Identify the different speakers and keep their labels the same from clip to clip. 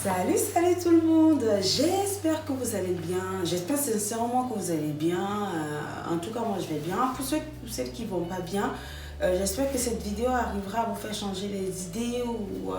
Speaker 1: Salut tout le monde, j'espère que vous allez bien, j'espère sincèrement que vous allez bien, en tout cas moi je vais bien. Pour ceux ou celles qui vont pas bien, j'espère que cette vidéo arrivera à vous faire changer les idées ou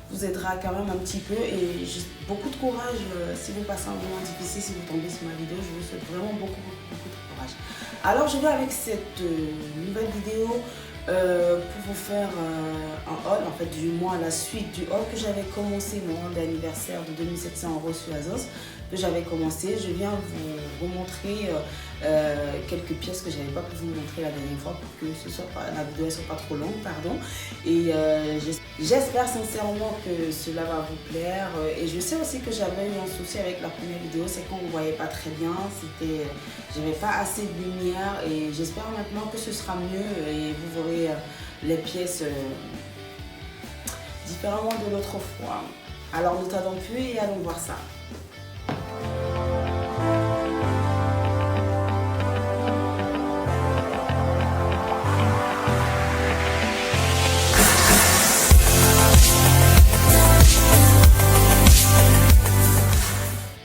Speaker 1: vous aidera quand même un petit peu et beaucoup de courage si vous passez un moment difficile, si vous tombez sur ma vidéo, je vous souhaite vraiment beaucoup de courage. Alors je vais avec cette nouvelle vidéo pour vous faire un haul, en fait du moins la suite du haul que j'avais commencé, mon haul d'anniversaire de 2700 € sur Azos que j'avais commencé. Je viens vous montrer quelques pièces que je n'avais pas pu vous montrer la dernière fois pour que ce soit pas, la vidéo ne soit pas trop longue, pardon. Et j'espère sincèrement que cela va vous plaire. Et je sais aussi que j'avais eu un souci avec la première vidéo, c'est qu'on ne voyait pas très bien, j'avais pas assez de lumière et j'espère maintenant que ce sera mieux et vous verrez les pièces différemment de l'autre fois. Alors ne tardons plus et allons voir ça.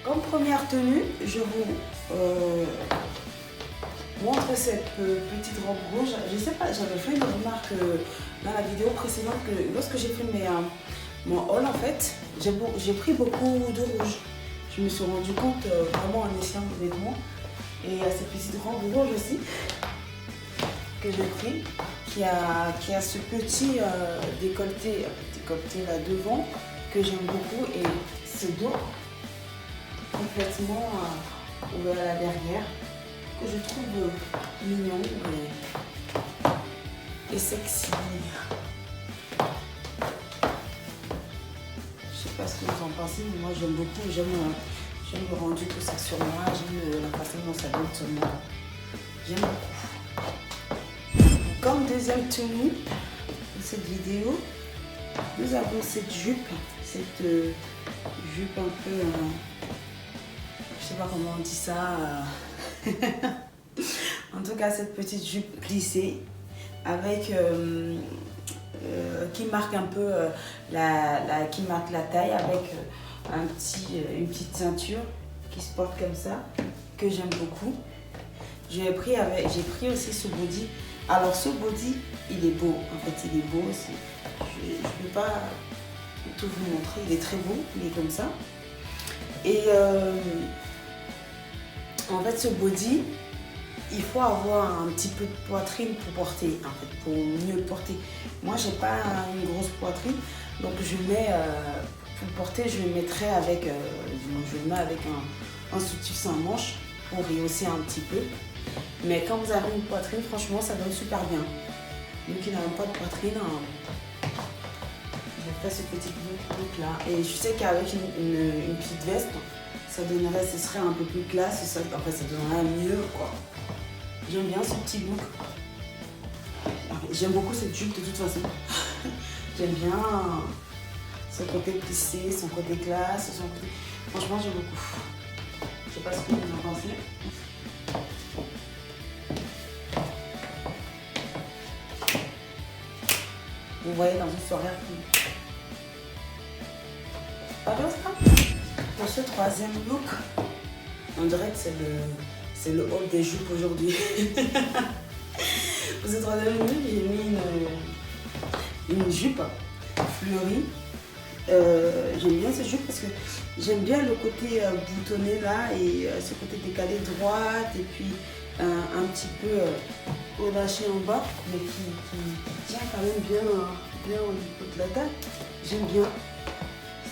Speaker 1: Comme première tenue, je vous montre cette petite robe rouge. Je sais pas, j'avais fait une remarque dans la vidéo précédente que lorsque j'ai fait mon haul, en fait, j'ai pris beaucoup de rouge. Je me suis rendu compte vraiment en essayant les vêtements. Et il y a cette petite robe rouge aussi que j'ai pris qui a ce petit décolleté là devant que j'aime beaucoup et ce dos complètement ouvert à la derrière que je trouve mignon et sexy. Je sais pas ce que vous en pensez, mais moi j'aime beaucoup, j'aime le rendu que ça sur moi, j'aime la façon dont ça donne sur moi. J'aime beaucoup. Comme deuxième tenue de cette vidéo, nous avons cette jupe un peu, je sais pas comment on dit ça. En tout cas, cette petite jupe plissée avec qui marque un peu qui marque la taille avec une petite ceinture qui se porte comme ça que j'aime beaucoup. J'ai pris aussi ce body. Alors ce body, il est beau. En fait, il est beau aussi. Je ne peux pas tout vous montrer. Il est très beau. Il est comme ça. Et en fait, ce body, il faut avoir un petit peu de poitrine pour porter, en fait, pour mieux le porter. Moi, j'ai pas une grosse poitrine, donc je mets, pour le porter, je le mettrai avec, je le mets avec un soutif sans manche pour rehausser un petit peu. Mais quand vous avez une poitrine, franchement, ça donne super bien. Nous qui n'avons pas de poitrine, j'ai fait ce petit look là. Et je sais qu'avec une petite veste, ça donnerait, ce serait un peu plus classe, en fait, ça donnerait mieux, quoi. J'aime bien ce petit look. J'aime beaucoup cette jupe de toute façon. J'aime bien son côté plissé, son côté classe, franchement, j'aime beaucoup. Je sais pas ce que vous en pensez. Vous voyez dans une soirée pour ce troisième look, on dirait que c'est le haul des jupes aujourd'hui. Pour ce troisième look, j'ai mis une jupe fleurie. J'aime bien cette jupe parce que j'aime bien le côté boutonné là et ce côté décalé droite et puis un petit peu relâché en bas, mais qui tient quand même bien au niveau de la taille. J'aime bien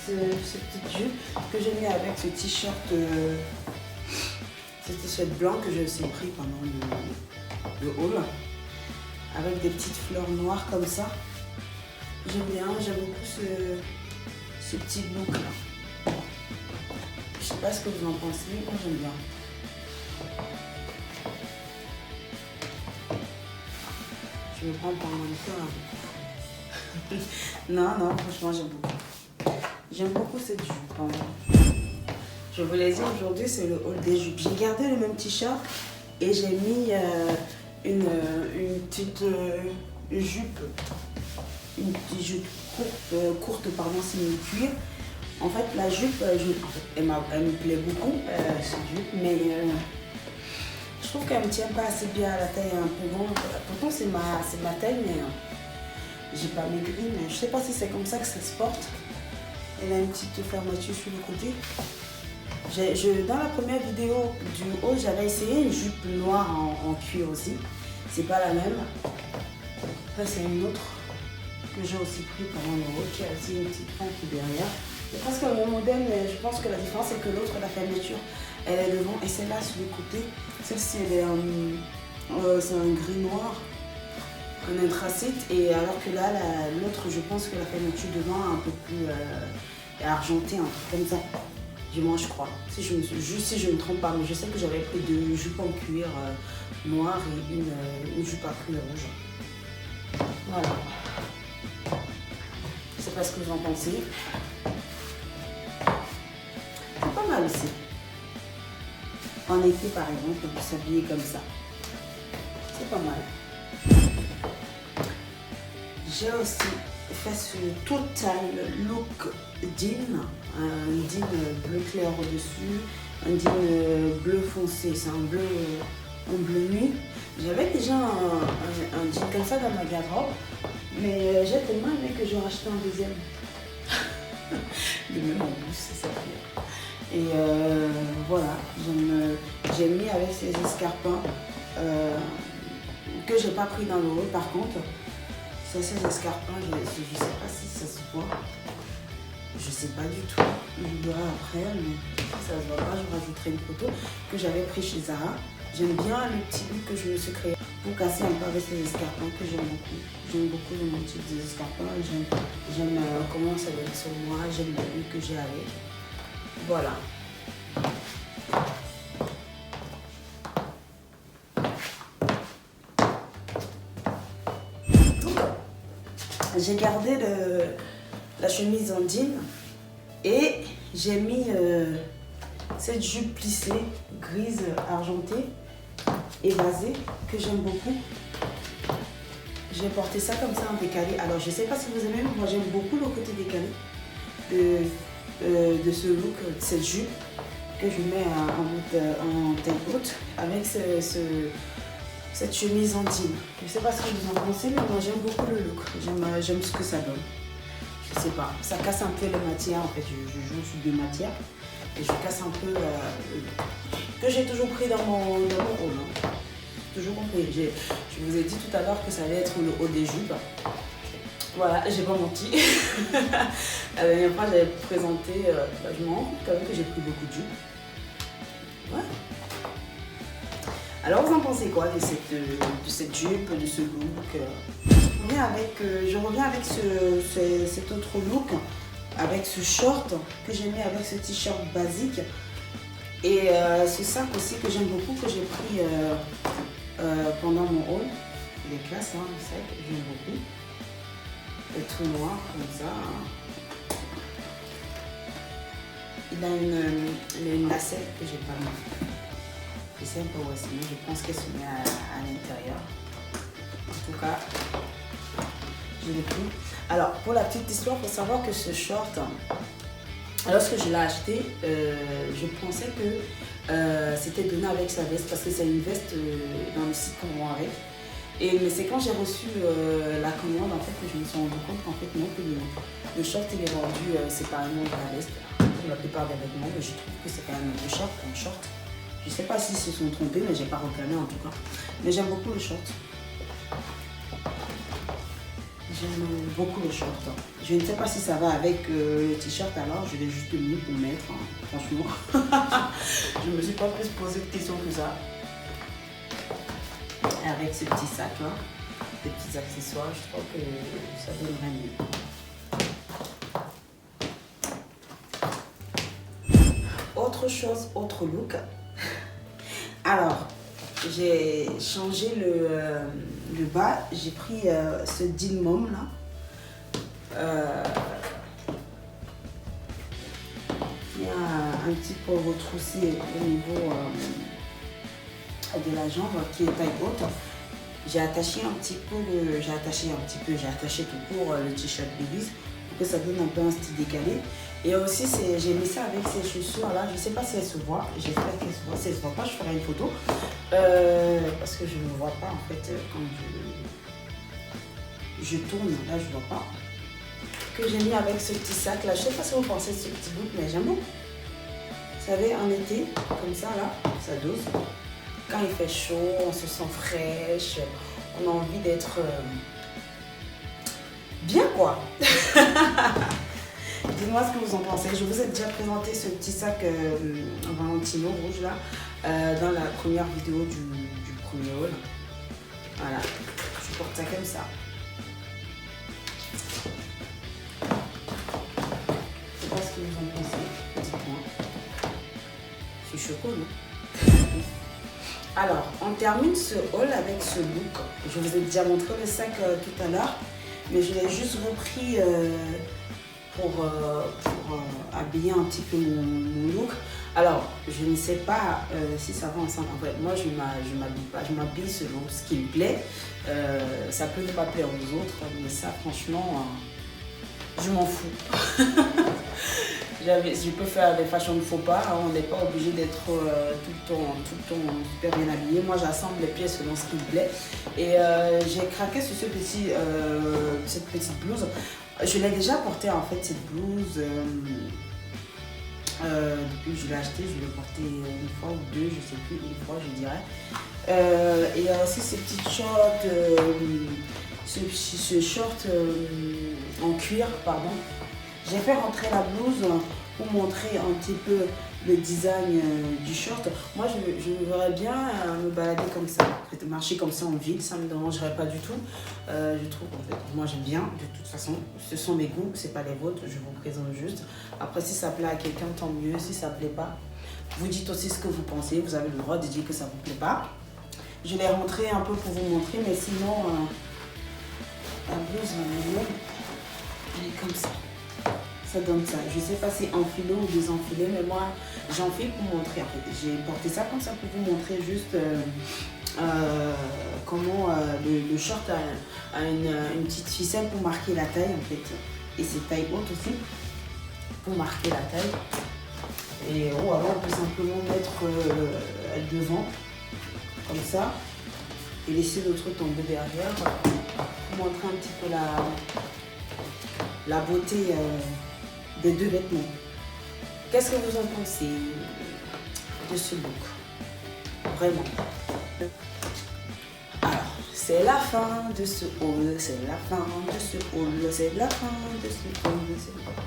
Speaker 1: cette petite jupe que j'ai mis avec ce t-shirt blanc que j'ai aussi pris pendant le haul avec des petites fleurs noires comme ça. J'aime bien, j'aime beaucoup ce petit look là. Je sais pas ce que vous en pensez, moi j'aime bien. Je me prends pour un mannequin là. Non, franchement j'aime beaucoup. J'aime beaucoup cette jupe. Je vous l'ai dit, aujourd'hui c'est le haul des jupes. J'ai gardé le même t-shirt et j'ai mis une petite jupe courte, pardon, c'est une cuir En fait, la jupe, elle me plaît beaucoup, cette jupe, mais je trouve qu'elle ne me tient pas assez bien à la taille un peu grande. Pourtant, c'est ma taille, mais j'ai pas maigri, mais je sais pas si c'est comme ça que ça se porte. Elle a une petite fermeture sur le côté. Dans la première vidéo du haut, j'avais essayé une jupe noire en cuir aussi. C'est pas la même. Ça, c'est une autre que j'ai aussi pris pendant le haut, qui a aussi une petite fin qui est derrière. C'est presque le même modèle, mais je pense que la différence c'est que l'autre, la fermeture, elle est devant et celle-là sur le côté. Celle-ci, c'est un gris noir, un anthracite, et alors que là, l'autre, je pense que la fermeture devant est un peu plus argentée, un truc comme ça. Du moins, je crois. Si je me trompe pas, mais je sais que j'avais pris 2 jupes en cuir noir et une jupe à cuir rouge. Voilà. Je sais pas ce que vous en pensez. C'est pas mal aussi. En été, par exemple, pour s'habiller comme ça. C'est pas mal. J'ai aussi fait ce total look jean. Un jean bleu clair au-dessus, un jean bleu foncé. C'est un bleu nuit. J'avais déjà un jean comme ça dans ma garde-robe, mais j'ai tellement aimé que j'ai racheté un deuxième. Le même en plus, c'est ça. Et voilà, j'ai mis avec ces escarpins que j'ai pas pris dans le haut. Par contre, ces escarpins, je sais pas si ça se voit. Je sais pas du tout. Je verrai après, mais si ça se voit pas, je rajouterai une photo que j'avais pris chez Zara. J'aime bien le petit look que je me suis créé pour casser un peu avec ces escarpins que j'aime beaucoup. J'aime beaucoup le motif des escarpins. J'aime comment ça va être sur moi. J'aime le look que j'ai avec. Voilà. Donc, j'ai gardé la chemise en jean et j'ai mis cette jupe plissée grise argentée et basée que j'aime beaucoup. J'ai porté ça comme ça en décalé. Alors je sais pas si vous aimez, mais moi j'aime beaucoup le côté décalé de ce look, de cette jupe que je mets en taille haute avec cette chemise en jean. Je sais pas ce que vous en pensez, mais moi j'aime beaucoup le look. J'aime ce que ça donne. Je sais pas, ça casse un peu les matières en fait. Je joue sur 2 matières et je casse un peu que j'ai toujours pris dans mon rôle. Hein. Toujours compris. Je vous ai dit tout à l'heure que ça allait être le haut des jupes. Voilà, j'ai pas menti. La dernière fois, j'avais présenté, je me rends compte quand même que j'ai pris beaucoup de jupes. Ouais. Alors, vous en pensez quoi de cette jupe, de ce look? Je reviens avec cet autre look, avec ce short que j'ai mis avec ce t-shirt basique. Et ce sac aussi que j'aime beaucoup, que j'ai pris pendant mon haul. Il est classe, hein, le sac, j'aime beaucoup. Et tout noir, comme ça. Il a une lacette que j'ai pas mis. Je sais pas où elle se met, je pense qu'elle se met à l'intérieur. En tout cas, je l'ai pris. Alors, pour la petite histoire, il faut savoir que ce short, lorsque je l'ai acheté, je pensais que c'était donné avec sa veste parce que c'est une veste dans le site qu'on vend avec. Mais c'est quand j'ai reçu la commande en fait que je me suis rendu compte qu'en fait non, que le short il est vendu séparément de la veste. Pour la plupart des vêtements, mais je trouve que c'est quand même un short comme short. Je sais pas s'ils se sont trompés, mais j'ai pas reclamé en tout cas. Mais j'aime beaucoup le short. J'aime beaucoup le short. Je ne sais pas si ça va avec le t-shirt, alors je vais juste le mis pour mettre, hein, franchement. Je me suis pas plus posé de questions que ça. Avec ce petit sac là, des petits accessoires, je trouve que ça donnerait mieux. Autre chose, autre look. Alors, j'ai changé le bas, j'ai pris ce jean mom là. Il y a un petit peu retroussé au niveau de la jambe qui est taille haute. J'ai attaché tout court le t-shirt Babies pour que ça donne un peu un style décalé. Et aussi, j'ai mis ça avec ces chaussures là. Je ne sais pas si elles se voient. J'espère qu'elles se voient. Si elles ne se voient pas, je ferai une photo. Parce que je ne vois pas en fait quand je tourne. Là, je ne vois pas. Que j'ai mis avec ce petit sac là. Je ne sais pas si vous pensez de ce petit bout, mais j'aime beaucoup. Vous savez, en été, comme ça là, ça dose. Quand il fait chaud, on se sent fraîche. On a envie d'être bien quoi. Dites-moi ce que vous en pensez. Je vous ai déjà présenté ce petit sac Valentino rouge là dans la première vidéo du premier haul. Voilà, je porte ça comme ça. Je sais pas ce que vous en pensez. Dites-moi. C'est choquant, non? Alors, on termine ce haul avec ce look. Je vous ai déjà montré le sac tout à l'heure, mais je l'ai juste repris pour habiller un petit peu mon look. Alors, je ne sais pas si ça va ensemble. En fait, moi, je m'habille pas. Je m'habille selon ce qui me plaît. Ça peut ne pas plaire aux autres, mais ça, franchement, je m'en fous. Je peux faire des fashion de faux pas. On n'est pas obligé d'être tout le temps super bien habillé. Moi, j'assemble les pièces selon ce qui me plaît. Et j'ai craqué sur cette petite blouse. Je l'ai déjà portée en fait, cette blouse. Depuis que je l'ai achetée, je l'ai portée une fois ou deux, je sais plus, une fois je dirais. Et il y a aussi ces petites shorts, ce short en cuir, pardon. J'ai fait rentrer la blouse pour montrer un petit peu le design du short. Moi, je me verrais bien me balader comme ça, marcher comme ça en ville, ça ne me dérangerait pas du tout. Je trouve en fait, moi j'aime bien, de toute façon, ce sont mes goûts, c'est pas les vôtres, je vous présente juste. Après, si ça plaît à quelqu'un, tant mieux, si ça plaît pas, vous dites aussi ce que vous pensez, vous avez le droit de dire que ça vous plaît pas. Je l'ai rentré un peu pour vous montrer, mais sinon, la blouse, elle est comme ça. Ça donne ça. Je sais pas si enfilé ou désenfilé, mais moi j'enfile pour montrer en fait. J'ai porté ça comme ça pour vous montrer juste comment le short a une petite ficelle pour marquer la taille en fait. Et c'est taille haute aussi pour marquer la taille. Et alors on peut simplement mettre devant comme ça et laisser l'autre tomber derrière pour montrer un petit peu la beauté des deux vêtements. Qu'est-ce que vous en pensez de ce look? Vraiment. Alors, c'est la fin de ce haul, c'est la fin de ce haul, c'est la fin de ce haul, c'est la fin.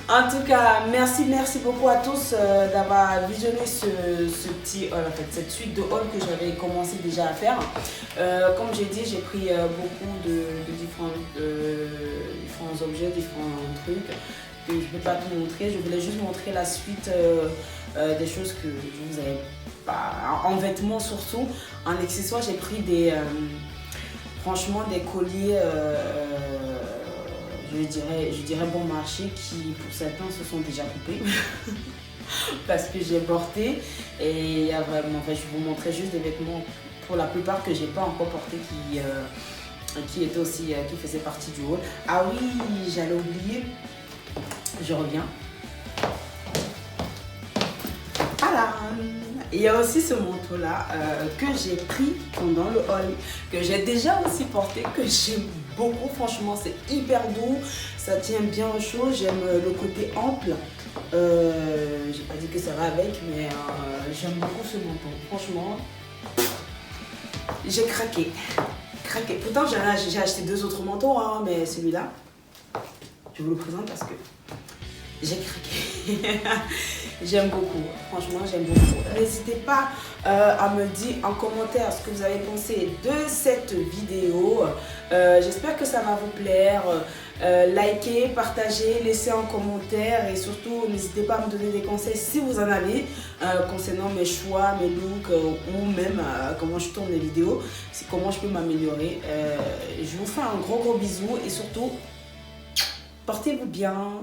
Speaker 1: En tout cas, merci beaucoup à tous d'avoir visionné ce petit haul, en fait, cette suite de haul que j'avais commencé déjà à faire. Comme j'ai dit, j'ai pris beaucoup de différents objets, différents trucs que je ne peux pas tout montrer. Je voulais juste montrer la suite des choses que je vous avais pas, en vêtements surtout. En accessoires, j'ai pris franchement des colliers. Je dirais bon marché qui pour certains se sont déjà coupés parce que j'ai porté et il y a vraiment, je vais vous montrer juste des vêtements pour la plupart que j'ai pas encore porté qui étaient aussi qui faisaient partie du haul. Ah oui, j'allais oublier, je reviens. Voilà. Il y a aussi ce manteau là que j'ai pris pendant le haul, que j'ai déjà aussi porté, que j'aime beaucoup. Franchement, c'est hyper doux, ça tient bien au chaud. J'aime le côté ample. J'ai pas dit que ça va avec, mais j'aime beaucoup ce manteau. Franchement, j'ai craqué. Pourtant, j'ai acheté deux autres manteaux, hein, mais celui-là, je vous le présente parce que j'ai craqué. J'aime beaucoup, franchement j'aime beaucoup. N'hésitez pas à me dire en commentaire ce que vous avez pensé de cette vidéo. J'espère que ça va vous plaire. Likez, partagez, laissez un commentaire et surtout n'hésitez pas à me donner des conseils si vous en avez concernant mes choix, mes looks ou même comment je tourne les vidéos, comment je peux m'améliorer. Je vous fais un gros bisou et surtout portez-vous bien.